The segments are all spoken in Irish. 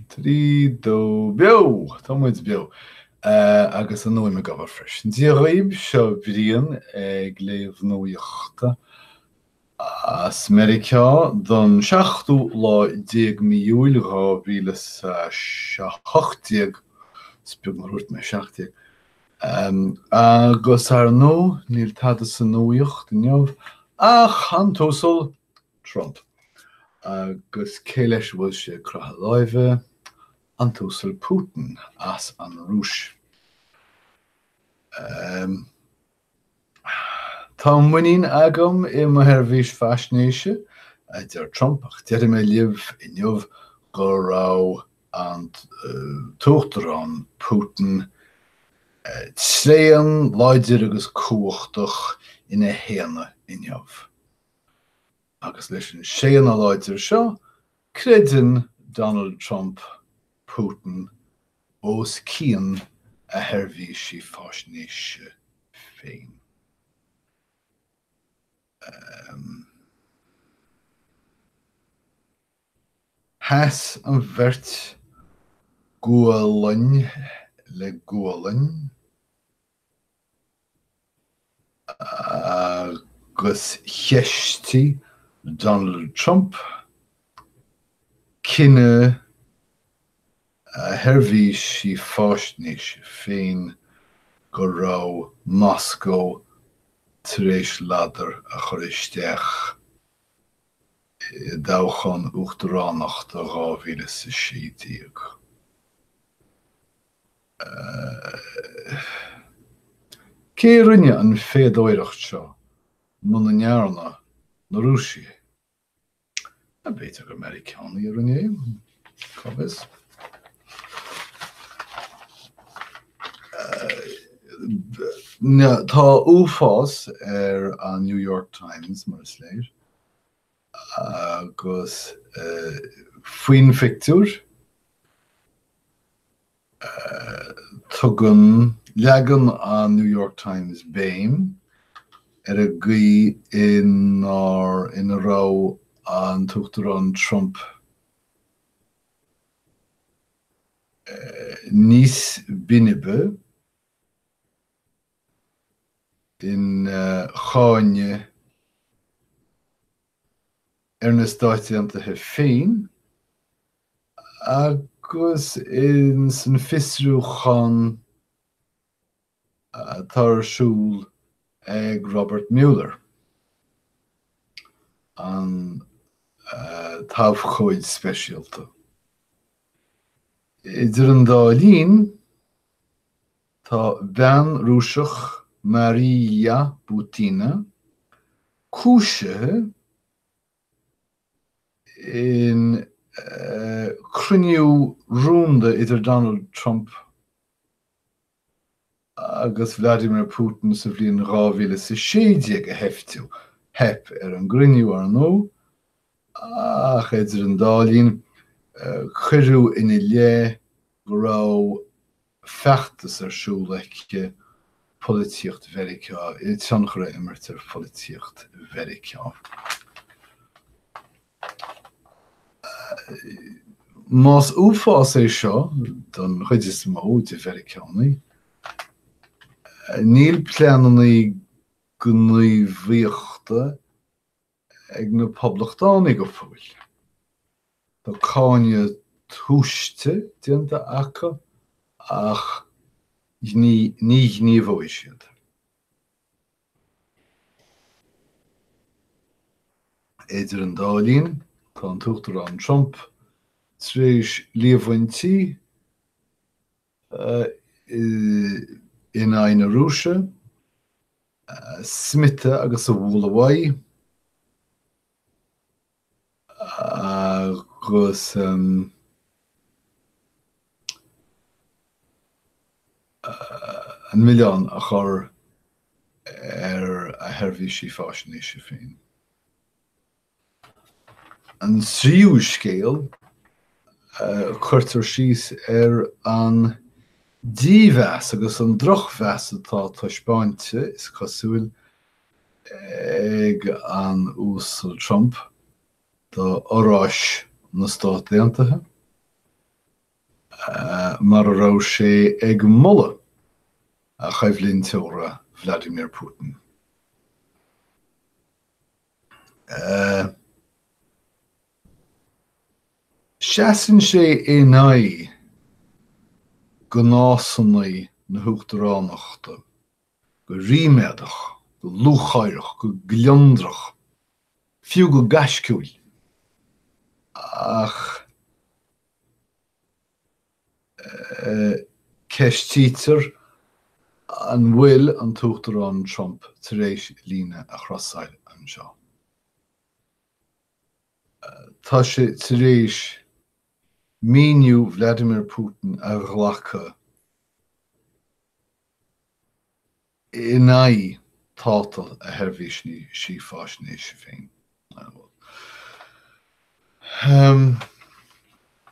Trí dó beo Támuid beo agus an nóim me gabhar freis. Dí roiib seo bhríon ag léamh nóíochta as America don 16 míúil rá bhílas 16 spiúg mar ruirt me 16 agus ar nó níl tada san nóíocht inneamh ach an tósal Trump agus cé leis bhfuil sé crutha láimhe an tósal Putin as an Rúis. Tá muín agam I mo herbhís faisnéise dear Trump ach deir mé libh inniuh go rá an tóchtar an Putin tréan láidir agus cuachtach ina héana inneamh. Agus leis an séan a láidir seo, creideann Donald Trump Putin os cían a herbhísí faisnéise féin. Has an bhirt gualainn le gualainn agus cheistí Donald Trump cinenne a herbhísí faisnéise féin go rá Moscow tar éis leadar a chur isteach I dáchan Uachtaránach a 2017. Cé rinne an féadóireacht seo man na nearna na Rúsí? A béitear go Americanánaí a rinne Cobhas. Tá uafás ar an New York Times mar is léir agus faoin fictúr tugann leagan an New York Times béim ar a gcaoi ina rá an tuachtar an Trump níos binibe in cháine ar na stáití antaithe féin agus in san fiosrúchan tarsúil ag Robert Mueller an taobhchóid speisialta. Idir an dálín tá bean Rúiseach Maria Butina cúise in cruinniú rúnda idir Donald Trump agus Vladimir Putin sa bhliain 2016 a heftiú hep ar an gruinniú ar nó ach idir an dálín chuirú ina lé go rá feachtas arsúlaice polítíocht Mheiriceá I tionchar immertar polítíocht Mheiriceá. Más uafás é seo don chuidir mó de Mheiriceánaí níl pleananaí go naomhíochta ag na poblachtánaí go fóill. Tá cáine túiste déanta acha ach ní gníomhóidh siad. Idir an dálín tá an tuachtar an Trump tar éis líomhaintí in aina Rúise smite agus a bhúil amhaid agus an millián a chur ar a herbhísí faisnéise féin. An tríú scéal chuirtar síos ar an díomheas agus an drochmheas atá taispeáinte is cosúil ag an úsal Trump do óráis na Stáit Aontaithe mar a raibh sé ag mulla a chaibhlín teóra Vladimir Putin. Seasan sé énaí go násannaí na huachtaránachta, go ríméadach, go lúchairech, go gleondrach, fiú go gasciúil. Ach ceistítear an bhfuil an tuachtarán Trump tar éis líne a chrosáil an seo. Tá sé tar éis míniú Vladimir Putin a ghlacha énaí tátal a herbhísní sí fásné sé féin.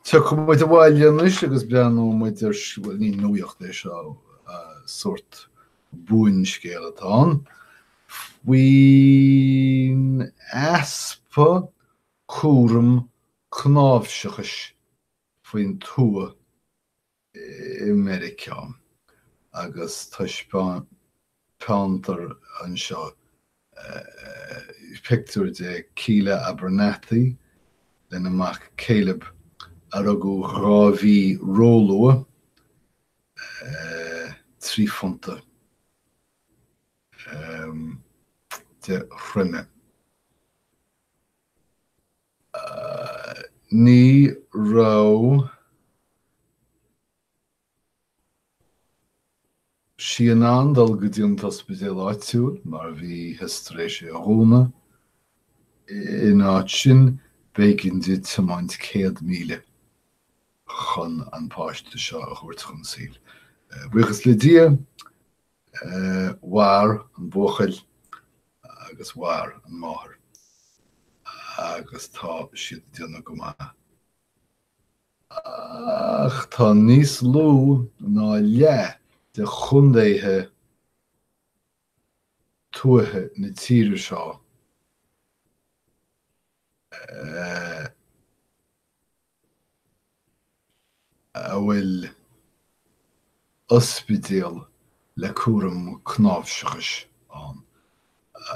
Tá go muid a bháil leanúis agus breanú muid ní nuíocht é seo sort búin scéal atá. Bhuiin aspa cúram cnábhseachas faoin tua America agus tá peantar an seo picture de Keela Abernathy lena amach Caleb a go rábhí rólua trí fonta de chruime. Ní rá síanán dal go dtíon hospidéal áitiúil mar bhí histréise a hóna in áit sin bégin dí tamáint 100 míle chun an páiste seo a chuirt chun síl. Buchas le dia war an bóchail agus war an máthair agus tá siad déanna go maith. Ach tá níos lú ná le de chundéithe tuatha na tíre seo a bhfuil ospidéal le cúram cnábhseachas an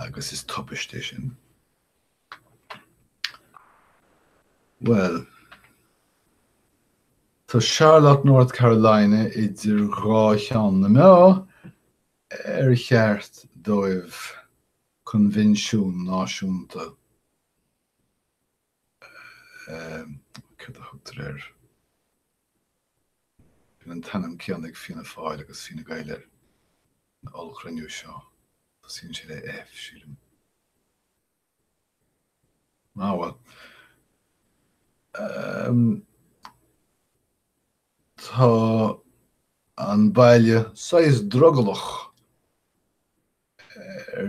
agus is tubaiste sin. Well, tá Charlotte, North Carolina idir dhá cheann na mea cheart dóibh convinsiún náisiúnta cad a thugtar an tanam ceannig fína fáil agus fína gaiile na olchraniú seo. Tá sín sé le sílim. Well. Tá an baile sais drogalach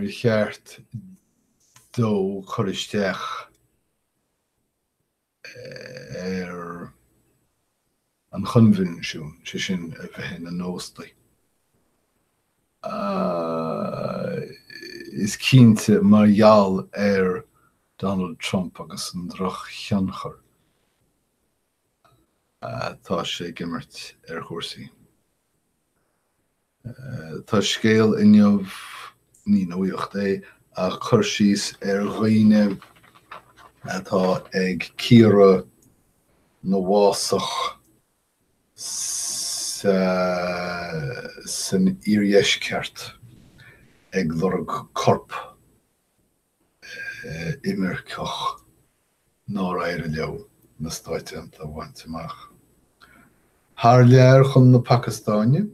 cheart dó choristeach an chunvinisiún sé sin a bheithin an nóstaí. Is cínte margheall Donald Trump agus an droch cheanchar. Tá sé gimmert chósaí. Tá scéal inniuh ní nuíocht é a chur síos ghaoine atá ag círe na bhásach san iarhéisceart ag lorg corp imirceach ná éire leo na stáite a bhaint amach. Thar léir chun na Pacastáine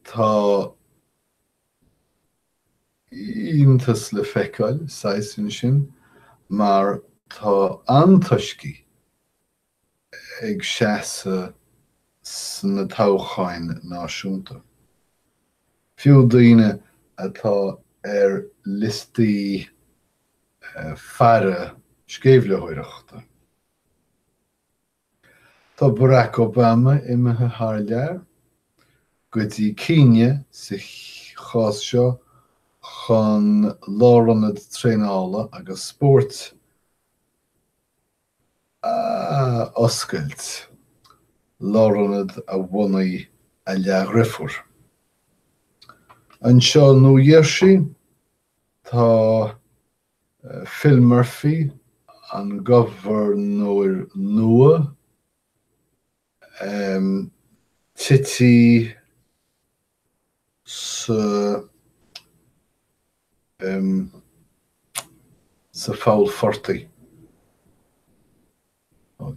tá iontas le feiceáil saosin sin mar tá antuiscí ag seasa san na toghcháin náisiúnta. Fiú daoine atá listaí fearre scéimhleoireachta. Tá Barack Obama imithe thar léir go dtí Cíne sa chás seo chun láranna tréanála agus sport oscailt láranad a bhunaí a leaghrifuair. Anseo nó dhéirsi tá Phil Murphy an governor nua tití sa fáil fortaí.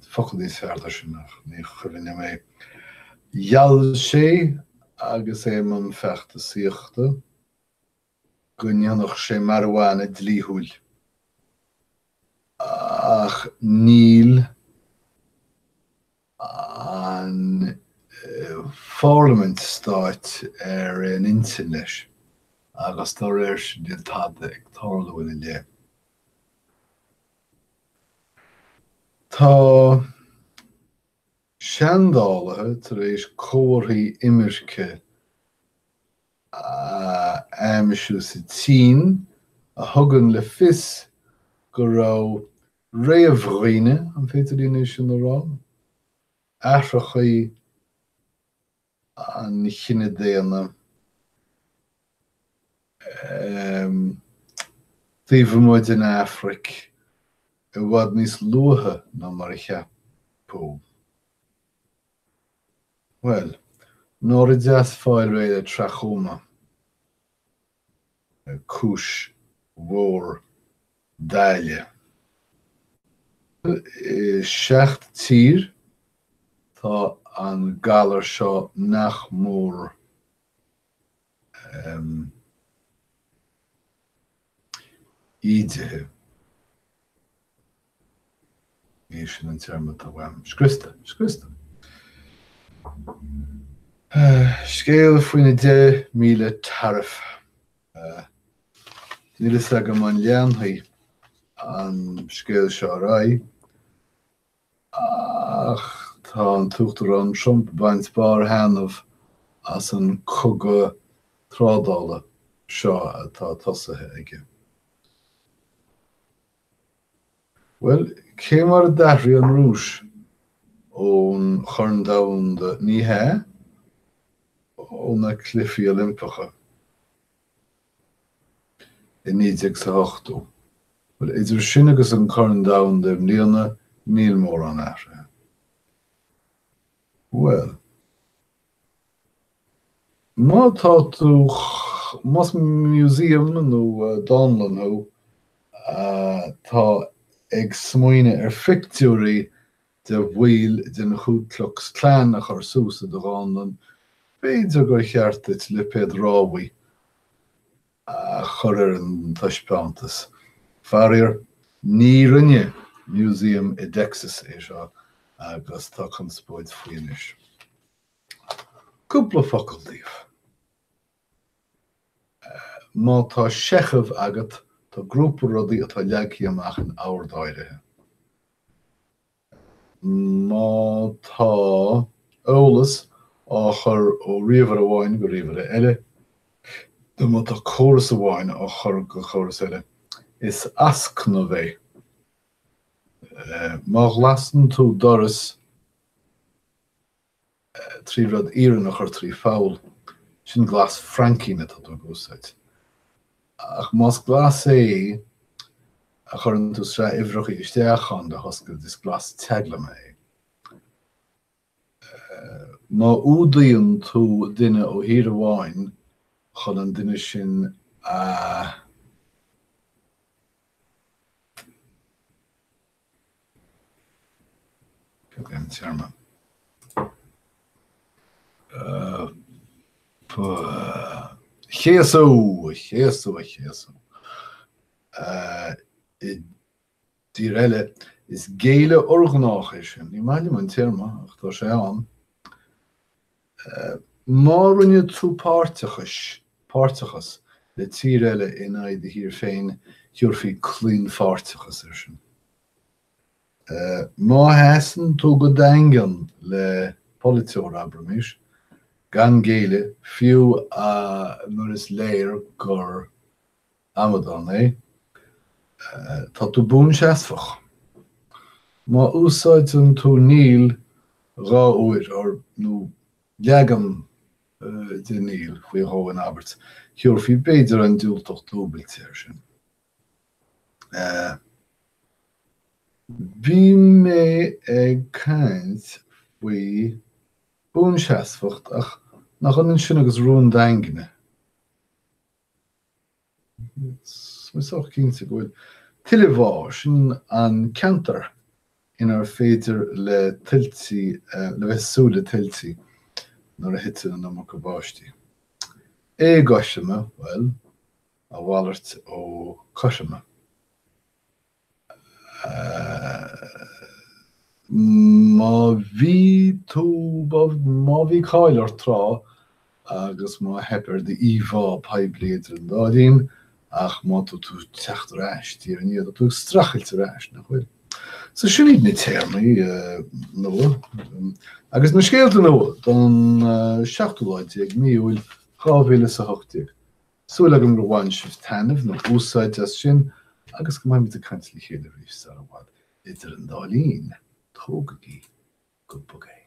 Focail níos fearr sin ní chuirinne mé. Gheall sé agus é man feachta síochta go ndeannach sé marijuana dlíthúil. Ach níl an Parliament stáit an intin leis agus tá réir sin díl tada ag tarla bhfuil lé. Tá seandálathe tar éis comharthaí imirce aimisiú sa tín a thugann le fios go raibh réamhghaoine an féidiríne sin a rá athrachaí an chinne déana taobhmuid in Afric I bhfad níos luatha ná mar a cheapú. Well, nóir a deas fáil réile trachoma cúis mhór dáile. Seacht tír tá an galar seo nach mór ídithe. Ní sin an termad a bhaim. Scrista. Scéal faoine 10,000 tariff. Nílas agam an leanthaí an scéal seo rá ach tá an tuachtar an Trump baint bar hanamh as an cogadh trádála seo atá tosathe aige. Well, cé mar a daithrí an rúis ón chorndáin de níthe ó na clifí Olympacha I 1908. Well, idir sin agus an chorndáin de mbliana níl mór an aithre. Well, má tá tú mas museum nó Donlan ó tá ag smaoine fictiúirí de bhfuil den Ku Klux Klan a chur súsa do gánan beidir gur cheartit le pead ráhaí a chur an taispéantas. Farir ní rinne museum I Dexas é seo agus tá chun spóid faoinis. Cúpla focailtíomh. Má tá seachadh agat tá grúpa rudaí atá leagaí amach an ábhar-dáirithe. Má tá eolas á chur ó riamhar amháin go riamhar eile, do má tá córas amháin á chur go córas eile. Is ascna bheith. Má ghlasann tú doras trí rud íreann a chur trí fáil, sin glas Frankíne tá tú gúsáid. Ach más glas é a chur tú sra ifreachaí isteachán de hoscail is glas teagla mé. Má údaíonn tú duine ó hir amháin chun an duine sin Tiarma. Chéasú. Dír eile is géile orgnácha sin. Ní maiile an tiarma ach tá sé an. Má rinne tú páirteachas le tír eile in aid hir féin thiúrfaí clún fáirteachas sin. Má heasan tú go daingean le politeoir abramis, gan géile fiú nuair is léir gur Amadán é, tá tú bún seasfach. Má úsáidn tú níl rá uair ar nó leagam denníl faoi háin Albert. Thiúr fi beidir an dúiltocht dúbilt ar sin. Bhí mé ag caint faoi bún seasfacht ach nach an sin agus rún daingine. Soch cinnte goil. Tuile bhá sin an cantar inar féidir le tiltí le bheitsúla tiltí nuair a hite an am go báistí. Gosime, well, a bhallart ó cosime. Má bhí cáil ar trá agus má hepar de íomhá pebliad an dálín ach má tú techt ráis tí an iad tú strachailte ráis nach chuil. So sin iad na téirmaí nó agus na scéalta nó don 16 rábhéle sa hochtíag. Súla go go bháin sibh tainmh nó úsáid as sin agus go maiid a caiint le chéile rís ar bhád idir an dálín tógaí go bogé.